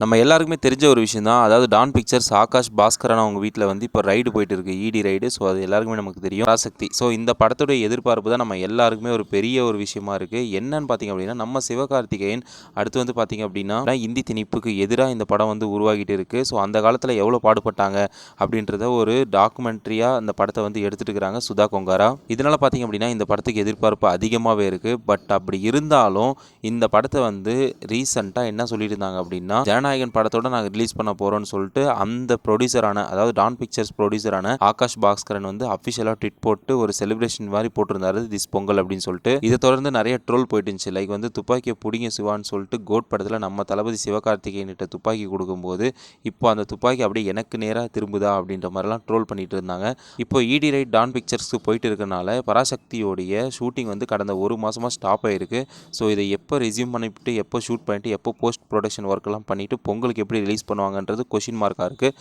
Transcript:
நம்ம எல்லாருக்குமே தெரிஞ்ச ஒரு விஷயம் தான். அதாவது டான் பிக்சர்ஸ் ஆகாஷ் பாஸ்கரன் அவங்க வீட்ல வந்து இப்போ ரைடு போயிட்டு இருக்கு. இடி ரைடு. ஸோ அது எல்லாருக்குமே நமக்கு தெரியும். பராசக்தி. ஸோ இந்த படத்துடைய எதிர்பார்ப்பு தான் நம்ம எல்லாருக்குமே ஒரு பெரிய ஒரு விஷயமா இருக்கு. என்னன்னு பார்த்தீங்க அப்படின்னா, நம்ம சிவகார்த்திகேயன் அடுத்து வந்து பார்த்தீங்க அப்படின்னா, இந்தி திணிப்புக்கு எதிராக இந்த படம் வந்து உருவாகிட்டு இருக்கு. ஸோ அந்த காலத்தில் எவ்வளோ பாடுபட்டாங்க அப்படின்றத ஒரு டாக்குமெண்ட்ரியாக அந்த படத்தை வந்து எடுத்துட்டு இருக்கிறாங்க சுதா கொங்காரா. இதனால பார்த்தீங்க அப்படின்னா, இந்த படத்துக்கு எதிர்பார்ப்பு அதிகமாகவே இருக்கு. பட் அப்படி இருந்தாலும் இந்த படத்தை வந்து ரீசெண்டாக என்ன சொல்லிட்டு இருந்தாங்க அப்படின்னா, ஜனநாயகன் படத்தோட நாங்கள் ரிலீஸ் பண்ண போகிறோம்னு சொல்லிட்டு அந்த ப்ரொடியூசரான, அதாவது டான் பிக்சர்ஸ் ப்ரொடியூசரான ஆகாஷ் பாஸ்கரன் வந்து அஃபிஷியலாக ட்விட் போட்டு ஒரு செலிப்ரேஷன் மாதிரி போட்டிருந்தாரு, திஸ் பொங்கல் அப்படின்னு சொல்லிட்டு. இதை தொடர்ந்து நிறைய ட்ரோல் போயிட்டு இருந்துச்சு. லைக் வந்து துப்பாக்கியை பிடிங்க சிவான்னு சொல்லிட்டு கோட் படத்தில் நம்ம தளபதி சிவகார்த்திகேயன்கிட்ட துப்பாக்கி கொடுக்கும்போது இப்போ அந்த துப்பாக்கி அப்படியே எனக்கு நேராக திரும்புதா அப்படின்ற மாதிரிலாம் ட்ரோல் பண்ணிட்டு இருந்தாங்க. இப்போ இடி ரைட் டான் பிக்சர்ஸ்க்கு போயிட்டு இருக்கனால பராசக்தியோடைய ஷூட்டிங் வந்து கடந்த ஒரு மாதமாக ஸ்டாப் ஆயிருக்கு. ஸோ இதை எப்போ ரெஸ்யூம் பண்ணிவிட்டு எப்போ ஷூட் பண்ணிட்டு எப்போ போஸ்ட் ப்ரொடக்ஷன் ஒர்க்கெல்லாம் பண்ணிவிட்டு பொங்கலுக்கு எப்படி ரிலீஸ் பண்ணுவாங்கன்றது கொஷின் மார்க்காக இருக்குது.